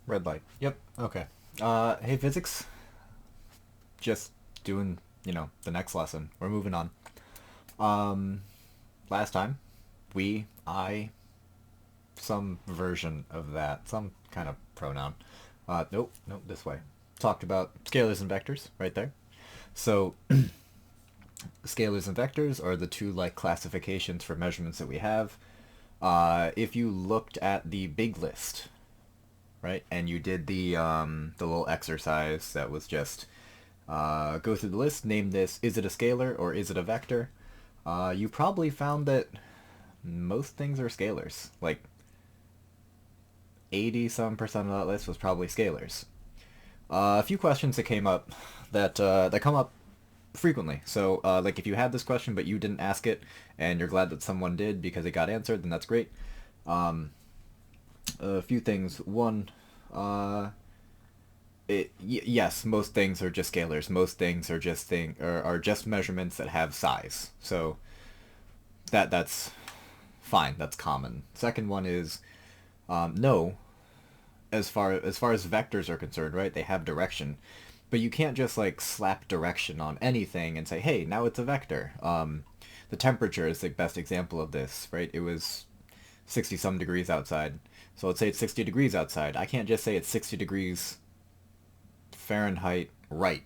Red light. Yep. Okay. Hey, physics. Just doing, the next lesson. We're moving on. Um, Last time, some version of that, some kind of pronoun. Nope, this way. Talked about scalars and vectors, right there. So, scalars and vectors are the two, classifications for measurements that we have. If you looked at the big list, right, and you did the little exercise that was just go through the list, name this, is it a scalar or is it a vector? You probably found that most things are scalars. Like 80 some percent of that list was probably scalars. A few questions that came up that come up frequently. So, like if you had this question but you didn't ask it, and you're glad that someone did because it got answered, then that's great. A few things. One, yes, most things are just scalars. Most things are are just measurements that have size. So that's fine. That's common. Second one is no. As far as vectors are concerned, right? They have direction, but you can't just like slap direction on anything and say, hey, now it's a vector. The temperature is the best example of this, right? It was 60 some degrees outside. So let's say it's 60 degrees outside. I can't just say it's 60 degrees Fahrenheit right,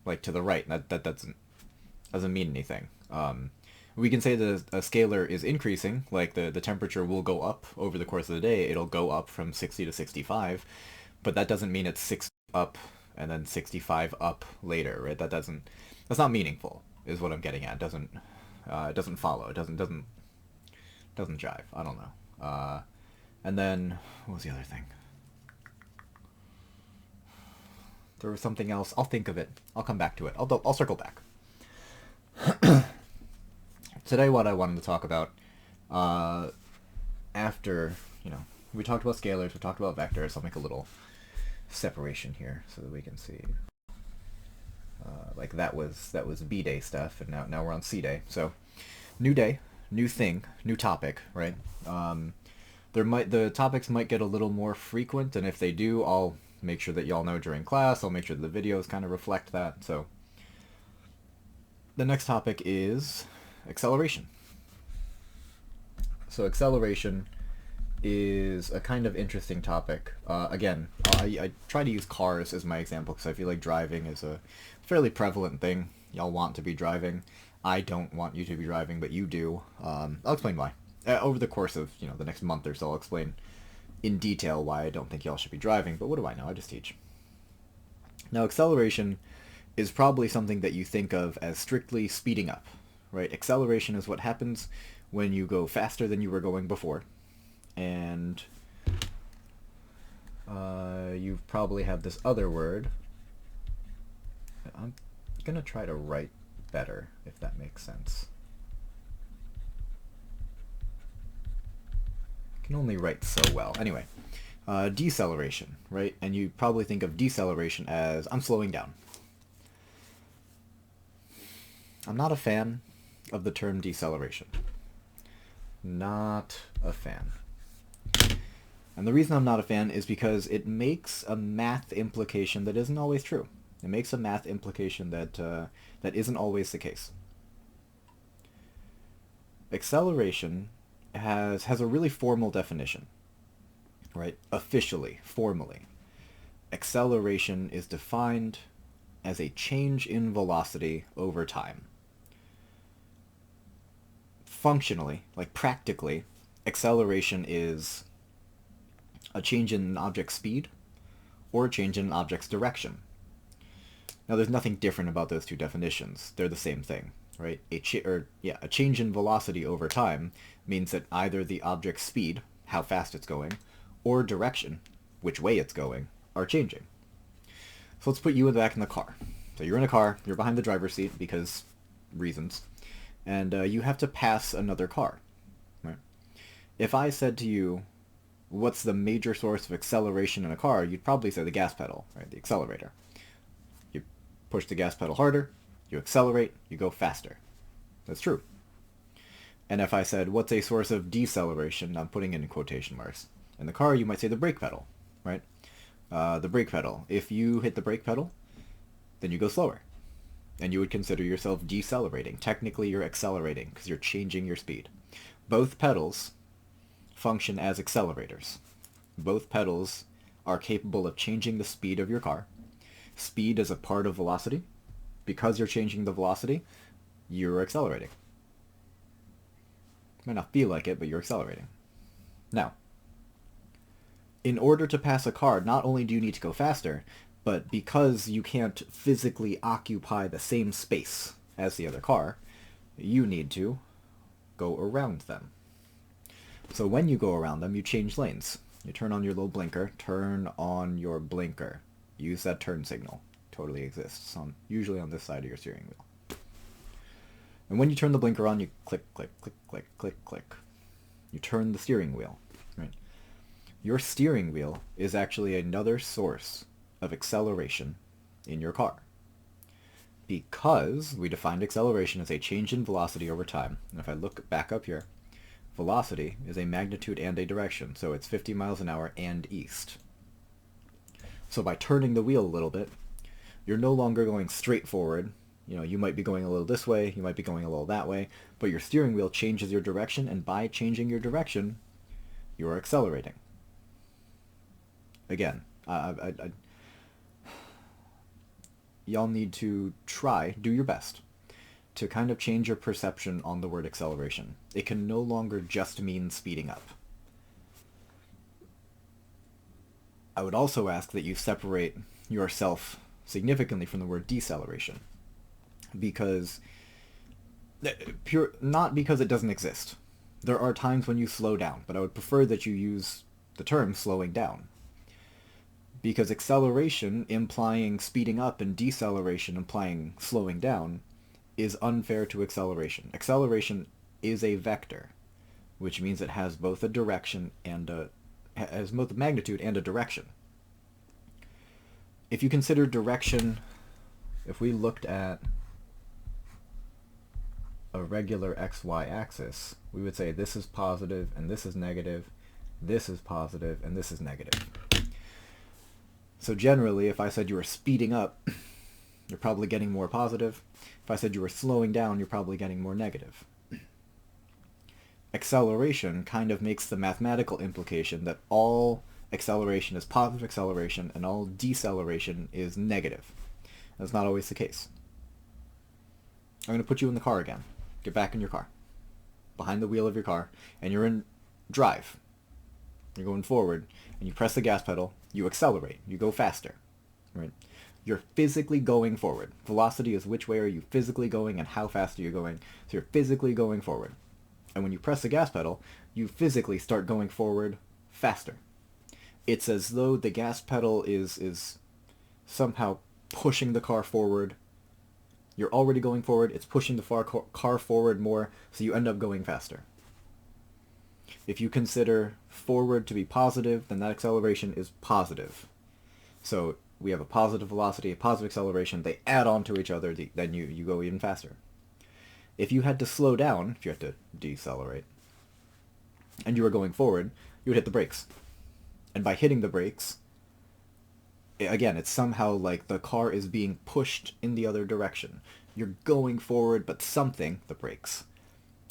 like to the right. That doesn't mean anything. We can say that a scalar is increasing, like the temperature will go up over the course of the day. It'll go up from 60 to 65, but that doesn't mean it's 60 up and then 65 up later, right? That's not meaningful, is what I'm getting at. It doesn't follow. It doesn't jive. I don't know. And then what was the other thing? There was something else. I'll think of it. I'll come back to it. I'll circle back. Today, what I wanted to talk about, uh, after we talked about scalars, we talked about vectors. I'll make a little separation here so that we can see. Like that was B day stuff, and now we're on C day. So, new day, new thing, new topic, right? The topics might get a little more frequent, and if they do, I'll make sure that y'all know during class. I'll make sure that the videos kind of reflect that. So, the next topic is acceleration. So acceleration is a kind of interesting topic. Again, I try to use cars as my example because I feel like driving is a fairly prevalent thing. Y'all want to be driving. I don't want you to be driving, but you do. I'll explain why. Over the course of the next month or so, I'll explain in detail why I don't think y'all should be driving. But what do I know? I just teach. Now, acceleration is probably something that you think of as strictly speeding up, right? Acceleration is what happens when you go faster than you were going before, and you probably have this other word. I'm gonna try to write better, if that makes sense. I can only write so well. Anyway, deceleration, right? And you probably think of deceleration as I'm slowing down. I'm not a fan of the term deceleration. Not a fan. And the reason I'm not a fan is because it makes a math implication that isn't always true. It makes a math implication that isn't always the case. Acceleration has a really formal definition, right? Officially, formally. Acceleration is defined as a change in velocity over time. Functionally, like practically, acceleration is a change in an object's speed or a change in an object's direction. Now, there's nothing different about those two definitions. They're the same thing, right? A change in velocity over time means that either the object's speed, how fast it's going, or direction, which way it's going, are changing. So let's put you back in the car. So you're in a car, you're behind the driver's seat because reasons, and you have to pass another car. Right? If I said to you, what's the major source of acceleration in a car, you'd probably say the gas pedal, right? The accelerator. You push the gas pedal harder, you accelerate, you go faster. That's true. And if I said, what's a source of deceleration, I'm putting it in quotation marks. In the car, you might say the brake pedal, right? The brake pedal. If you hit the brake pedal, then you go slower. And you would consider yourself decelerating. Technically, you're accelerating because you're changing your speed. Both pedals function as accelerators. Both pedals are capable of changing the speed of your car. Speed is a part of velocity. Because you're changing the velocity, you're accelerating. Might not feel like it, but you're accelerating. Now, in order to pass a car, not only do you need to go faster, but because you can't physically occupy the same space as the other car, you need to go around them. So when you go around them, you change lanes. You turn on your little blinker, turn on your blinker. Use that turn signal. Totally exists, usually on this side of your steering wheel. And when you turn the blinker on, you click, click, click, click, click, click. You turn the steering wheel. Right? Your steering wheel is actually another source of acceleration in your car. Because we defined acceleration as a change in velocity over time. And if I look back up here, velocity is a magnitude and a direction. So it's 50 miles an hour and east. So by turning the wheel a little bit, you're no longer going straight forward. You know, you might be going a little this way, you might be going a little that way, but your steering wheel changes your direction, and by changing your direction, you are accelerating. Again, y'all need to do your best to kind of change your perception on the word acceleration. It can no longer just mean speeding up. I would also ask that you separate yourself significantly from the word deceleration, because not because it doesn't exist. There are times when you slow down, but I would prefer that you use the term slowing down, because acceleration implying speeding up and deceleration implying slowing down is unfair to acceleration. Acceleration is a vector, which means it has both a direction and has both a magnitude and a direction. If you consider direction, if we looked at a regular XY axis, we would say this is positive and this is negative, this is positive and this is negative. So generally, if I said you were speeding up, you're probably getting more positive. If I said you were slowing down, you're probably getting more negative. Acceleration kind of makes the mathematical implication that all acceleration is positive acceleration and all deceleration is negative. That's not always the case. I'm going to put you in the car again. Get back in your car. Behind the wheel of your car, and you're in drive. You're going forward, and you press the gas pedal, you accelerate, you go faster. Right? You're physically going forward. Velocity is which way are you physically going and how fast are you going. So you're physically going forward. And when you press the gas pedal, you physically start going forward faster. It's as though the gas pedal is somehow pushing the car forward. You're already going forward, it's pushing the car forward more, so you end up going faster. If you consider forward to be positive, then that acceleration is positive. So we have a positive velocity, a positive acceleration, they add on to each other, then you go even faster. If you had to slow down, if you had to decelerate, and you were going forward, you would hit the brakes. And by hitting the brakes, again, it's somehow like the car is being pushed in the other direction. You're going forward, but something, the brakes,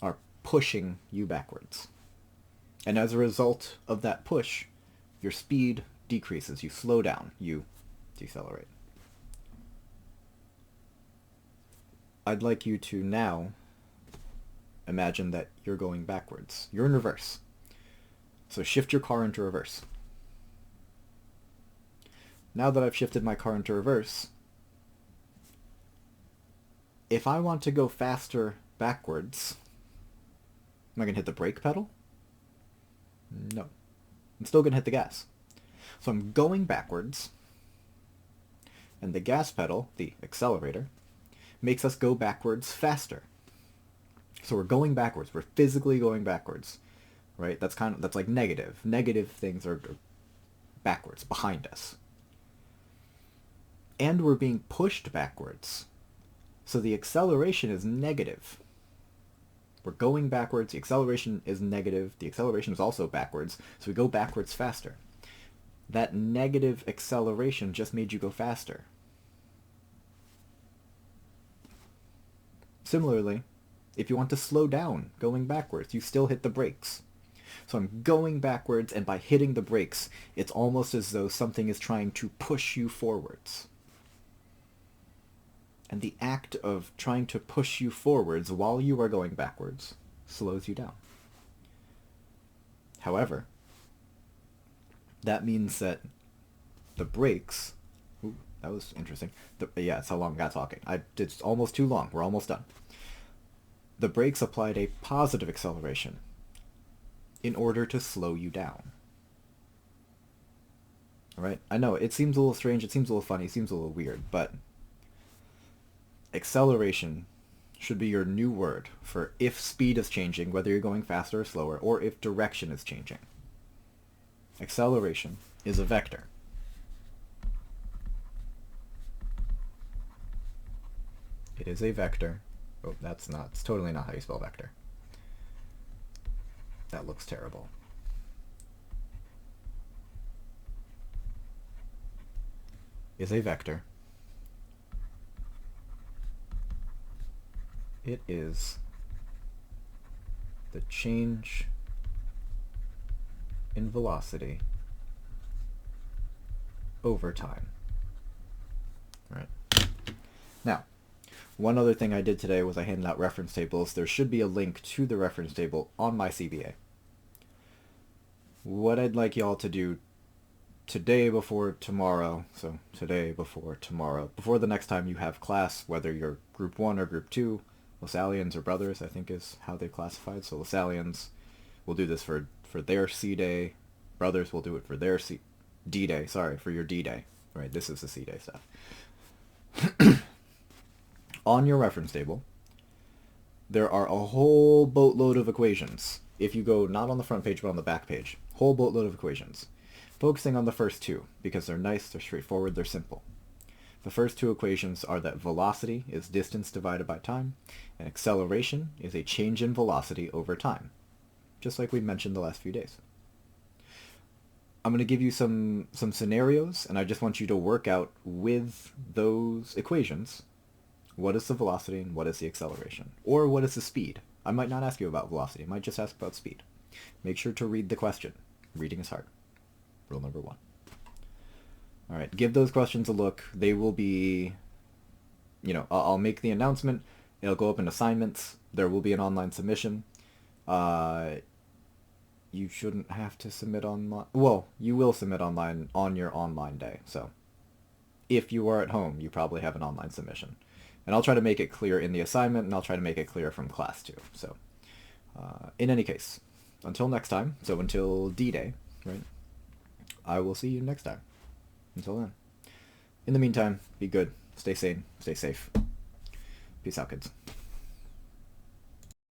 are pushing you backwards. And as a result of that push, your speed decreases. You slow down. You decelerate. I'd like you to now imagine that you're going backwards. You're in reverse. So shift your car into reverse. Now that I've shifted my car into reverse, if I want to go faster backwards, am I going to hit the brake pedal? No. I'm still going to hit the gas. So I'm going backwards, and the gas pedal, the accelerator, makes us go backwards faster. So we're going backwards. We're physically going backwards, right? That's like negative. Negative things are backwards, behind us. And we're being pushed backwards. So the acceleration is negative. We're going backwards. The acceleration is negative. The acceleration is also backwards. So we go backwards faster. that negative acceleration just made you go faster. Similarly, if you want to slow down going backwards, you still hit the brakes. So I'm going backwards, and by hitting the brakes, it's almost as though something is trying to push you forwards. And the act of trying to push you forwards while you are going backwards slows you down. However, that means that the brakes... Ooh, that was interesting. Yeah, it's how long I got talking. It's almost too long. We're almost done. The brakes applied a positive acceleration in order to slow you down. Alright? I know, it seems a little strange, it seems a little funny, it seems a little weird, but acceleration should be your new word for if speed is changing, whether you're going faster or slower, or if direction is changing. Acceleration is a vector. It is a vector. Oh, it's totally not how you spell vector. That looks terrible. Is a vector. It is the change in velocity over time. Right. Now, one other thing I did today was I handed out reference tables. There should be a link to the reference table on my CBA. What I'd like y'all to do today before tomorrow, so today before tomorrow, before the next time you have class, whether you're group 1 or group 2, Lasallians or brothers, I think is how they classified. So Lasallians will do this for their C day. Brothers will do it for their D day. Sorry, for your D day. Right, this is the C day stuff. On your reference table, there are a whole boatload of equations. If you go not on the front page but on the back page, whole boatload of equations. Focusing on the first two because they're nice, they're straightforward, they're simple. The first two equations are that velocity is distance divided by time, and acceleration is a change in velocity over time, just like we mentioned the last few days. I'm going to give you some scenarios, and I just want you to work out with those equations what is the velocity and what is the acceleration, or what is the speed. I might not ask you about velocity, I might just ask about speed. Make sure to read the question. Reading is hard. Rule number 1. Alright, give those questions a look. They will be, I'll make the announcement. It'll go up in assignments. There will be an online submission. You shouldn't have to submit online. Well, you will submit online on your online day. So if you are at home, you probably have an online submission. And I'll try to make it clear in the assignment, and I'll try to make it clear from class too. So in any case, until next time, so until D-Day, right? I will see you next time. Until then. In the meantime, be good, stay sane, stay safe. Peace out, kids.